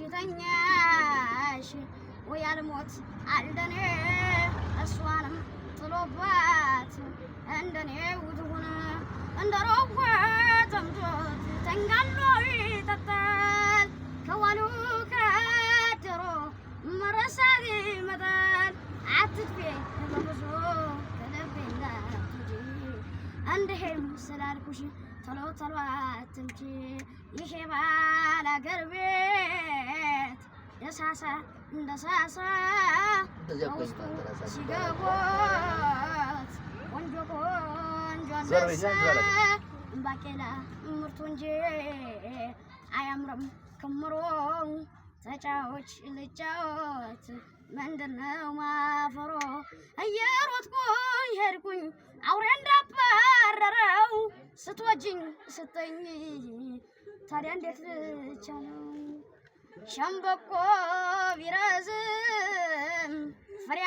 በሽተኛሽ ወይ አልሞት አልደኔ እሷንም ጥሎባት እንደኔ ውትሁን እንደሮኮ ተምቶት ተንጋሎ ይጠጣል ከዋሉ ከድሮ መረሳት ይመጣል አትጥፊ በብዙ ከልቤና ትጂ እንደሄም ስላልኩሽ ቶሎ ቶሎ አትምጪ ይሄ ባላገር ቤት ደሳሳ እንደሳሳ ውስጡ ሲገቦት ቆንጆ ቆንጆ አንበሳ ባቄላ ምርቱ እንጂ አያምርም ክምሮ ተጫዎች ልጫወት ምንድነው ማፈሮ እየሮጥኩኝ ሄድኩኝ አውሬ እንዳባረረው ስትወጂኝ ስትኝ ታዲያ እንዴት ልቻለው ሸምበቆ ቢረዝም ፍሬ